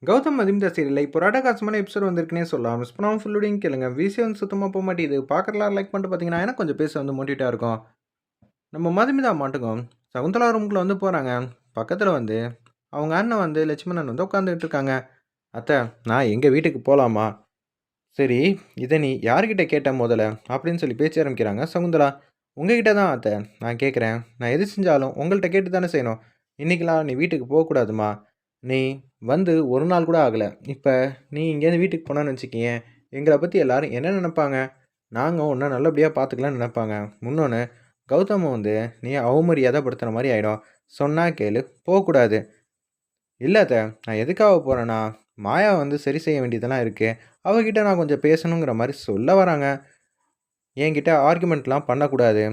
கௌதம் மதிமிதா சீரியல்ல இப்போ அட்டகாசமான எபிசோட் வந்திருக்குன்னே சொல்லலாம். மிஸ் பண்ணாம ஃபுல்லோடையும் கேளுங்க. விசி வந்து சுத்தமா போ மாட்டேங்குது. பார்க்குறலாம் லைக் பண்ணிட்டு பார்த்தீங்கன்னா, எனக்கு கொஞ்சம் பேச வந்து மோட்டிவேட்டா இருக்கும். நம்ம மதுமிதா மாட்டுக்கும் சகுந்தலா ரூம்குள்ள வந்து போறாங்க. பக்கத்துல வந்து அவங்க அண்ணன் வந்து லட்சுமணன் வந்து உட்காந்துட்டு இருக்காங்க. "அத்தை, நான் எங்க வீட்டுக்கு போலாமா?" "சரி, இத நீ யார்கிட்ட கேட்ட முதல்ல?" அப்படின்னு சொல்லி பேச்ச ஆரம்பிக்கிறாங்க சகுந்தலா. "உங்ககிட்ட தான் அத்தை நான் கேட்குறேன். நான் எது செஞ்சாலும் உங்கள்ட்ட கேட்டு தானே செய்யணும். இன்னைக்கெல்லாம் நீ வீட்டுக்கு போகக்கூடாதும்மா. நீ வந்து 1 நாள் கூட ஆகல. இப்ப நீ இங்கேருந்து வீட்டுக்கு போனன்னு வச்சுக்கயேன், எங்கள பத்தி எல்லாரும் என்ன நெனைப்பாங்க? நாங்க உன்ன நல்லபடியா பார்த்துக்கலாம்னு நெனைப்பாங்க. முன்னொன்னு கௌதம வந்து நீ அவமரியாதைப்படுத்துற மாரி ஆயிடும். சொன்னா கேளு, போக்கூடாது." "இல்ல அத்த, நான் எதுக்காக போறேன்னா, மாயா வந்து சரி செய்ய வேண்டியதெல்லாம் இருக்கு. அவகிட்ட நான் கொஞ்சம் பேசணுங்கிற மாரி சொல்ல வராங்க. என்கிட்ட ஆர்கியுமெண்ட்லாம் பண்ணக்கூடாது.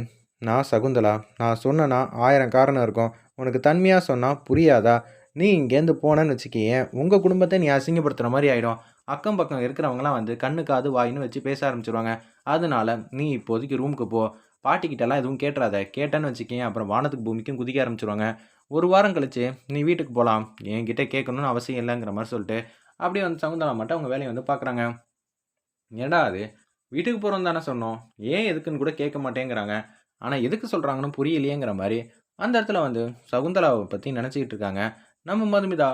நான் சகுந்தலா. நான் சொன்னேன்னா 1000 காரணம் இருக்கும். உனக்கு தன்மையா சொன்னா புரியாதா? நீ இங்கேருந்து போனேன்னு வச்சுக்கயேன், உங்க குடும்பத்த நீ அசிங்கப்படுத்துற மாரி ஆயிடும். அக்கம் பக்கம் இருக்கிறவங்கலாம் வந்து கண்ணு, காது, வாயின்னு வச்சு பேச ஆரம்பிச்சுருவாங்க. அதனால நீ இப்போதைக்கு ரூமுக்கு போ. பாட்டிக்கிட்டலாம் எதுவும் கேட்றாத. கேட்டேன்னு வச்சுக்கயேன், அப்புறம் வானத்துக்கும் பூமிக்கும் குதிக்க ஆரம்பிச்சுருவாங்க. 1 வாரம் கழிச்சு நீ வீட்டுக்கு போலாம். என்கிட்ட கேட்கணும்னு அவசியம் இல்லங்கிற மாரி சொல்ட்டு, அப்படியே வந்து சகுந்தலா மட்டும் அவங்க வேலைய வந்து பார்க்குறாங்க. என்னடா இது! வீட்டுக்கு போறோம்னு தானே சொன்னோம். ஏன் எதுக்குன்னு கூட கேட்க மாட்டேங்கிறாங்க. ஆனா எதுக்கு சொல்றாங்கன்னு புரியலையேங்கிற மாரி, அந்த இடத்துல வந்து சகுந்தலாவ பத்தி நெனச்சுக்கிட்டு இருக்காங்க. நம்ம மதுமிதா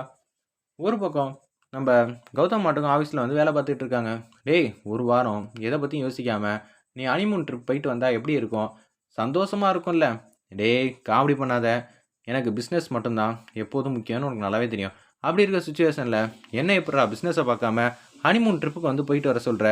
ஒரு பக்கம் நம்ப கௌதம் மாட்டுக்கும் ஆஃபீஸ்ல வந்து வேல பார்த்துட்டு இருக்காங்க. "டேய்! 1 வாரம் எத பத்தியும் யோசிக்காம, நீ ஹனிமூன் ட்ரிப் போயிட்டு வந்தா எப்படி இருக்கும்? சந்தோஷமா இருக்கும்ல?" "டேய்! காமெடி பண்ணாத. எனக்கு பிசினஸ் மட்டும் தான் எப்போதும் முக்கியம்னு உனக்கு நல்லாவே தெரியும். அப்படி இருக்க சிச்சுவேஷன்ல என்ன எப்புட்றா பிசினஸ பார்க்காம ஹனிமூன் ட்ரிப்புக்கு வந்து போயிட்டு வர சொல்ற?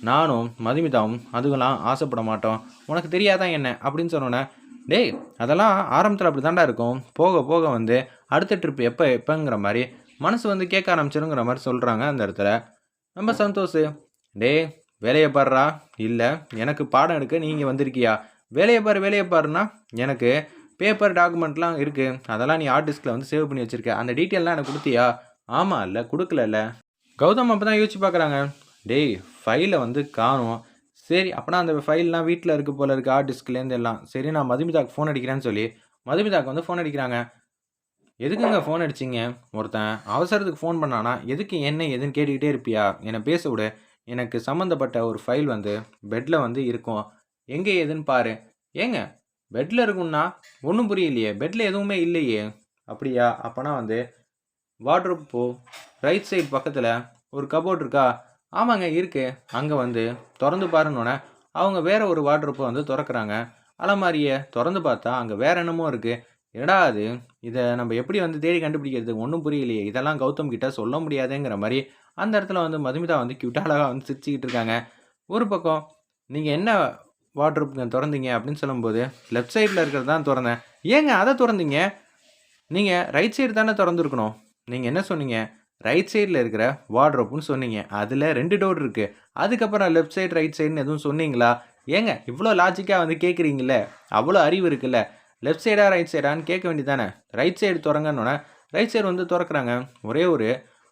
நானும் மதுமிதாவும் அதுக்கெல்லாம் ஆசைப்பட மாட்டோம். உனக்கு தெரியாதா என்ன?" அப்படின்னு சொன்னோனே, "டேய்! அதெல்லாம் ஆரம்பத்தில அப்படி தான்டா இருக்கும். போக போக வந்து அடுத்த ட்ரிப் எப்பங்கிற மாரி மனசு வந்து கேட்க ஆரம்பிச்சுருங்கிற மாரி சொல்றாங்க அந்த இடத்துல. நம்ம சந்தோஷு, "டேய்! வேலைய பார்றா. இல்ல எனக்கு பாடம் எடுக்க நீ இங்க வந்திருக்கியா? வேலைய பாருன்னா, எனக்கு பேப்பர், டாக்குமெண்ட்லாம் இருக்கு. அதெல்லாம் நீ ஹார்ட் டிஸ்க்ல வந்து சேவ் பண்ணி வச்சிருக்க. அந்த டீட்டெயில்லாம் எனக்கு குடுத்தியா?" "ஆமால்ல, குடுக்கலல்ல." கௌதம் அப்பதான் யோசிச்சு பார்க்குறாங்க. "டேய்! ஃபைல வந்து காணோம். சரி, அப்பனா அந்த ஃபைல்லாம் வீட்ல இருக்கு போல இருக்கு ஹார்ட் டிஸ்க்லேருந்து எல்லாம். சரி, நான் மதுமிதாக்கு ஃபோன் அடிக்கிறேன்னு சொல்லி, மதுமிதாக்கு வந்து ஃபோன் அடிக்கிறாங்க. "எதுக்குங்க ஃபோன் அடிச்சீங்க? ஒருத்தன் அவசரத்துக்கு ஃபோன் பண்ணானா, எதுக்கு என்ன ஏதுன்னு கேட்டுக்கிட்டே இருப்பியா? என்ன பேச விடு. எனக்கு சம்மந்தப்பட்ட ஒரு ஃபைல் வந்து பெட்ல வந்து இருக்கும். எங்க ஏதுன்னு பாரு." "ஏங்க, பெட்ல இருக்கும்னா? ஒண்ணும் புரியலையே. பெட்ல எதுவுமே இல்லையே." "அப்படியா? அப்பனா வந்து வார்ட்ரோப் போ. ரைட் சைடு பக்கத்துல ஒரு கப்போர்ட் இருக்கா?" "ஆமாங்க இருக்கு." "அங்க வந்து தொறந்து பாருன்னோனே, அவங்க வேற ஒரு வார்ட்ரோப்ப வந்து தொறக்குறாங்க. அலமாரிய தொறந்து பார்த்தா, அங்க வேற என்னமோ இருக்கு. என்னடா இது? இத நம்ப எப்படி வந்து தேடி கண்டுபிடிக்கிறது? ஒண்ணும் புரியலையே. இதெல்லாம் கௌதம் கிட்ட சொல்ல முடியாதேங்கிற மாரி, அந்த இடத்துல வந்து மதுமிதா வந்து கியூட்டா அழகா வந்து சிரிச்சுக்கிட்டு இருக்காங்க. ஒரு பக்கம், "நீங்க என்ன வார்ட்ரோப்ங்க தொறந்தீங்க?" அப்படின்னு சொல்லும்போது, "லெஃப்ட் சைட்ல இருக்கிறது தான் தொறந்தேன்." "ஏங்க அத தொறந்தீங்க? நீங்க ரைட் சைடு தானே தொறந்திருக்கணும்." "நீங்க என்ன சொன்னீங்க? ரைட் சைடுல இருக்கிற வார்ட்ரோப்ன்னு சொன்னீங்க. அதுல 2 டோர் இருக்கு. அதுக்கப்புறம் லெஃப்ட் சைடு, ரைட் சைடுன்னு எதுவும் சொன்னீங்களா?" "ஏங்க இவ்ளோ லாஜிக்கா வந்து கேட்கிறீங்கல்ல. அவ்ளோ அறிவு இருக்குல்ல. லெஃப்ட் சைடா, ரைட் சைடான்னு கேட்க வேண்டியது தானே. ரைட் சைடு தொறங்கன்னோனே, ரைட் சைடு வந்து தொறக்குறாங்க. ஒரே ஒரு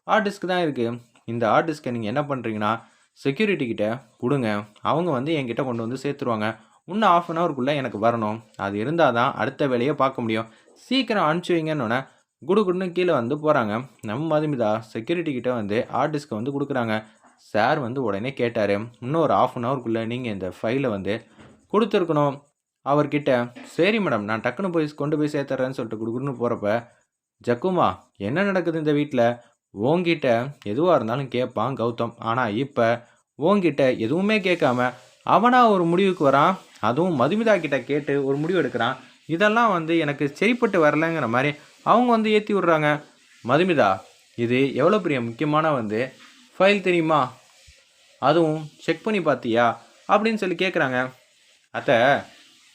ஹார்ட் டிஸ்க் தான் இருக்கு. இந்த ஹார்ட் டிஸ்க்க நீங்க என்ன பண்றீங்கன்னா, செக்யூரிட்டி கிட்ட குடுங்க. அவங்க வந்து என்கிட்ட கொண்டு வந்து சேர்த்துருவாங்க. இன்னும் 1/2 அன் ஹவர்க்குள்ள எனக்கு வரணும். அது இருந்தா தான் அடுத்த வேலைய பார்க்க முடியும். சீக்கிரம் அனுப்பிச்சு வைங்கன்னோனே, குடுகுடுன்னு கீழ வந்து போறாங்க. நம்ம மதுமிதா செக்யூரிட்டி கிட்ட வந்து ஹார்ட் டிஸ்க்க வந்து குடுக்குறாங்க. சார் வந்து உடனே கேட்டாரு, "இன்னும் ஒரு 1/2 அன் ஹவர்க்குள்ள நீங்க இந்த ஃபைல வந்து குடுத்துருக்கணும் அவர்கிட்ட." "சரி மேடம், நான் டக்குனு போய் கொண்டு போய் சேர்த்துர்றேன்னு" சொல்லிட்டு குடுகுடுன்னு போறப்ப, "ஜக்குமா, என்ன நடக்குது இந்த வீட்ல? உன்கிட்ட எதுவா இருந்தாலும் கேட்பான் கௌதம். ஆனா இப்ப உன்கிட்ட எதுவுமே கேட்காம, அவனா ஒரு முடிவுக்கு வரான். அதுவும் மதுமிதா கிட்ட கேட்டு ஒரு முடிவு எடுக்குறான். இதெல்லாம் வந்து எனக்கு சரிப்பட்டு வரலங்கிற மாரி அவங்க வந்து ஏத்தி விடுறாங்க. மதுமிதா, இது எவ்வளோ பெரிய முக்கியமான வந்து ஃபைல் தெரியுமா? அதுவும் செக் பண்ணி பார்த்தியா?" அப்படின்னு சொல்லி கேட்குறாங்க. "அத்த,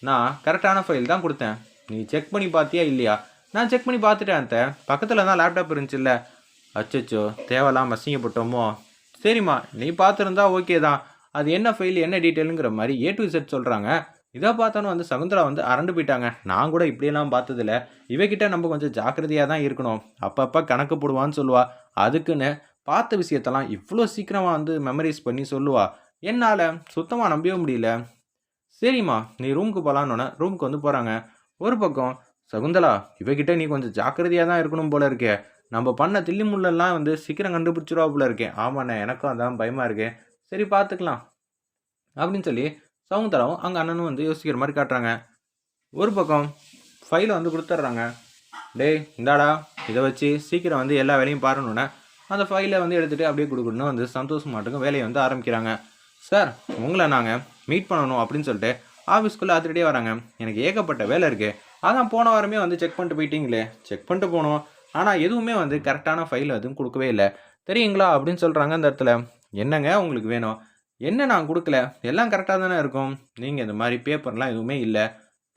நான் கரெக்டான ஃபைல் தான் குடுத்தேன். நீ செக் பண்ணி பார்த்தியா இல்லையா?" "நான் செக் பண்ணி பார்த்துட்டேன் அத்த. பக்கத்துல தான் லேப்டாப் இருந்துச்சுல்ல." "அச்சச்சோ! தேவையில்லாம அசிங்கப்பட்டோமோ?" "சரிம்மா, நீ பார்த்துருந்தா ஓகே தான். அது என்ன ஃபைல், என்ன டீட்டெயிலுங்கிற மாரி ஏ டூ இசட் சொல்றாங்க." இத பார்த்தோனே வந்து சகுந்தலா வந்து அரண்டு போயிட்டாங்க. "நான் கூட இப்படியெல்லாம் பார்த்ததில்ல. இவகிட்ட நம்ம கொஞ்சம் ஜாக்கிரதையா தான் இருக்கணும். அப்பப்ப கணக்கு போடுவான்னு சொல்லுவா. அதுக்குன்னு பார்த்த விஷயத்தெல்லாம் இவ்ளோ சீக்கிரமா வந்து மெமரைஸ் பண்ணி சொல்லுவா. என்னால சுத்தமா நம்பவே முடியல." "சரிம்மா, நீ ரூமுக்கு போலான்னோனே, ரூமுக்கு வந்து போறாங்க. ஒரு பக்கம், "சகுந்தலா, இவகிட்ட நீ கொஞ்சம் ஜாக்கிரதையா தான் இருக்கணும் போல இருக்கே. நம்ம பண்ண தில்லி முள்ளெல்லாம் வந்து சீக்கிரம் கண்டுபிடிச்சிருவாப்புல இருக்கேன். ஆமாண்ணே, எனக்கும் அதான் பயமா இருக்கு. சரி பார்த்துக்கலாம் அப்படின்னு சொல்லி சகுந்தலாவும் அங்க அண்ணனும் வந்து யோசிக்கிற மாதிரி காட்டுறாங்க. ஒரு பக்கம் ஃபைலை வந்து குடுத்துர்றாங்க. "டேய் இந்தாடா, இத வச்சு சீக்கிரம் வந்து எல்லா வேலையும் பாருன்னோனே" அந்த ஃபைலை வந்து எடுத்துட்டு அப்படியே குடுகுடுன்னு வந்து சந்தோஷ் மாட்டுக்கும் வேலையை வந்து ஆரம்பிக்கிறாங்க. "சார், உங்கள நாங்க மீட் பண்ணணும்" அப்படின்னு சொல்லிட்டு ஆஃபீஸ்க்குள்ள அதிரடியே வராங்க. "எனக்கு ஏகப்பட்ட வேலை இருக்கு. அதான் போன வாரமே வந்து செக் பண்ணிட்டு போயிட்டீங்களே." "செக் பண்ணிட்டு போனோம். ஆனா எதுவுமே வந்து கரெக்டான ஃபைல் எதுவும் குடுக்கவே இல்ல. தெரியுங்களா?" அப்படின்னு சொல்றாங்க அந்த இடத்துல. "என்னங்க உங்களுக்கு வேணும்?" "என்ன நான் குடுக்கல. எல்லாம் கரெக்ட்டா தானே இருக்கும். நீங்க இந்த மாரி பேப்பர்லாம் எதுவுமே இல்ல.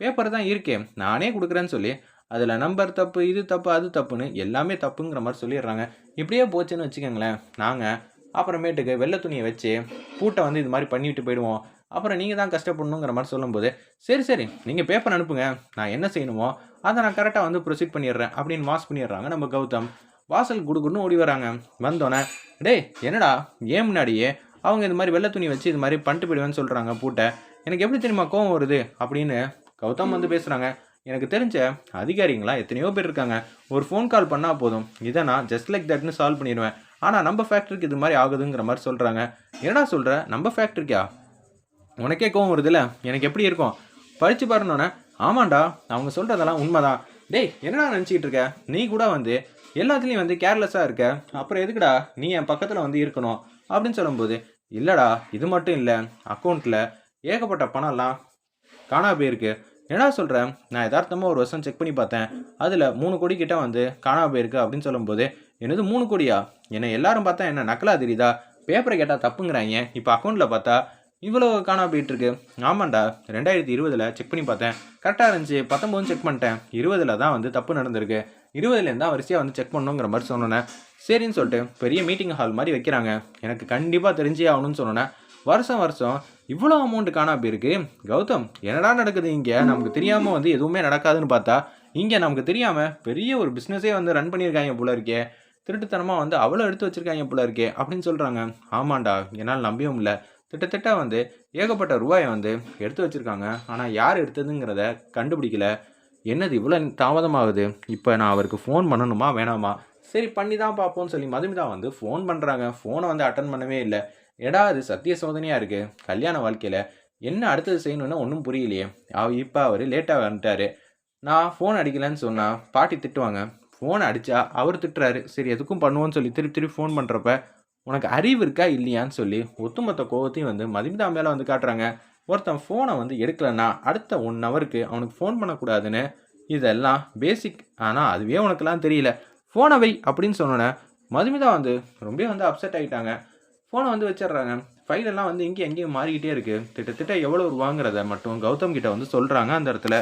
பேப்பர் தான் இருக்கே. நானே குடுக்குறேன்னு சொல்லி, அதுல நம்பர் தப்பு, இது தப்பு, அது தப்புன்னு எல்லாமே தப்புங்கிற மாரி சொல்லிடுறாங்க. இப்படியே போச்சுன்னு வச்சுக்கங்களேன், நாங்க அப்புறமேட்டுக்கு வெள்ள துணிய வச்சு பூட்ட வந்து இது மாரி பண்ணிவிட்டு போயிடுவோம். அப்புறம் நீங்க தான் கஷ்டப்படணுங்கிற மாரி சொல்லும்போது, "சரி, சரி. நீங்க பேப்பர் அனுப்புங்க. நான் என்ன செய்யணுமோ, அத நான் கரெக்ட்டா வந்து ப்ரொசீட் பண்ணிடுறேன்." அப்படின்னு மாஸ் பண்ணிடுறாங்க நம்ம கௌதம். வாசல் குடுகுடுன்னு ஓடி வராங்க. வந்தோனே, "டேய் என்னடா ஏன் முன்னாடியே அவங்க இது மாரி வெள்ள துணி வச்சு இது மாரி பண்ணிட்டு போயிடுவேன்னு சொல்றாங்க பூட்ட. எனக்கு எப்படி தெரியுமா கோவம் வருது?" அப்படின்னு கௌதம் வந்து பேசுறாங்க. "எனக்கு தெரிஞ்ச அதிகாரிங்கலாம் எத்தனையோ பேர் இருக்காங்க. ஒரு ஃபோன் கால் பண்ணா போதும். இத நான் ஜஸ்ட் லைக் தட்ன்னு சால்வ் பண்ணிருவேன். ஆனா நம்ம ஃபேக்டரிக்கு இது மாரி ஆகுதுங்கிற மாரி சொல்றாங்க." "என்னடா சொல்ற? நம்ம ஃபேக்டரிக்கா? உனக்கே கோவம் வருதுல்ல? எனக்கு எப்படி இருக்கும்?" படிச்சு பாருன்னோனே, "ஆமான்டா, அவங்க சொல்றதெல்லாம் உண்மதான்." "டேய் என்னடா நெனச்சுக்கிட்டு இருக்க? நீ கூட வந்து எல்லாத்துலயும் வந்து கேர்லெஸ்ஸா இருக்க. அப்புறம் எதுக்குடா நீ என் பக்கத்துல வந்து இருக்கணும்?" அப்படின்னு சொல்லும்போது, "இல்லடா, இது மட்டும் இல்ல. அக்கவுண்ட்ல ஏகப்பட்ட பணம்லாம் காணாம போயிருக்கு." "என்னடா சொல்ற? நான் எதார்த்தமா ஒரு வருஷம் செக் பண்ணி பார்த்தேன். அதுல 3 கோடி கிட்ட வந்து காணாம போயிருக்கு." அப்படின்னு சொல்லும்போது, "என்னது 3 கோடியா? என்ன எல்லாரும் பார்த்தா என்ன நக்கலா தெரியுதா? பேப்பர கேட்டா தப்புங்கிறாய்ங்க. இப்ப அக்கவுண்ட்ல பார்த்தா இவ்வளோ காணாம போயிட்டுருக்கு." "ஆமான்டா, 2020ல செக் பண்ணி பார்த்தேன். கரெக்ட்டா இருந்துச்சு. 19 செக் பண்ணிட்டேன். 20ல தான் வந்து தப்பு நடந்திருக்கு. 20லேருந்து தான் வரிசையா வந்து செக் பண்ணணுங்கிற மாரி சொன்னோனே, சரின்னு சொல்லிட்டு பெரிய மீட்டிங் ஹால் மாரி வைக்கிறாங்க. எனக்கு கண்டிப்பா தெரிஞ்சே ஆகணும்னு சொன்னோனே, வருஷம் வருஷம் இவ்வளோ அமௌண்ட் காணாம போயிருக்கு. கௌதம் என்னடா நடக்குது இங்க? நமக்கு தெரியாம வந்து எதுவுமே நடக்காதுன்னு பார்த்தா, இங்க நமக்கு தெரியாம பெரிய ஒரு பிசினஸே வந்து ரன் பண்ணியிருக்காய்ங்க போல இருக்கே. திருட்டுத்தனமா வந்து அவ்வளோ எடுத்து வச்சிருக்காய்ங்க போல இருக்கே." அப்படின்னு சொல்றாங்க. "ஆமான்டா, என்னால நம்பவும் இல்ல. கிட்டத்தட்ட வந்து ஏகப்பட்ட ரூபாய வந்து எடுத்து வச்சிருக்காங்க. ஆனா யார் எடுத்ததுங்கிறத கண்டுபிடிக்கல. என்னது இவ்வளோ தாமதமாகுது? இப்ப நான் அவருக்கு ஃபோன் பண்ணணுமா? வேணாமா?" சரி பண்ணி தான் பார்ப்போம்னு சொல்லி மதுமிதா வந்து ஃபோன் பண்றாங்க. ஃபோன வந்து அட்டெண்ட் பண்ணவே இல்ல. "என்னடா இது சத்திய சோதனையா இருக்கு. கல்யாண வாழ்க்கையில என்ன அடுத்தது செய்யணும்னு ஒண்ணும் புரியலையே." இப்ப அவரு லேட்டா வந்துட்டாரு. நான் ஃபோன் அடிக்கலன்னு சொன்னா பாட்டி திட்டுவாங்க. ஃபோன் அடிச்சா அவரு திட்டுறாரு. சரி எதுக்கும் பண்ணுவோம்ன்னு சொல்லி திருப்பி திருப்பி ஃபோன் பண்றப்ப, "உனக்கு அறிவு இருக்கா? இல்லையான்னு?" சொல்லி ஒட்டுமொத்த கோவத்தையும் வந்து மதுமிதா மேல வந்து காட்டுறாங்க. ஒருத்தன் ஃபோன வந்து எடுக்கலன்னா, அடுத்த 1 ஹவருக்கு அவனுக்கு ஃபோன் பண்ணக்கூடாதுன்னு, இதெல்லாம் பேசிக். ஆனா அதுவே உனக்கெல்லாம் தெரியல. "ஃபோன வை" அப்படின்னு சொன்னோனே, மதுமிதா வந்து ரொம்பவே வந்து அப்செட் ஆயிட்டாங்க. ஃபோன வந்து வச்சுடுறாங்க. ஃபைல் எல்லாம் வந்து இங்கேயும் அங்கேயும் மாறிக்கிட்டே இருக்கு. கிட்டத்தட்ட எவ்வளோ ரூவாங்கிறத மட்டும் கௌதம் கிட்ட வந்து சொல்றாங்க அந்த இடத்துல.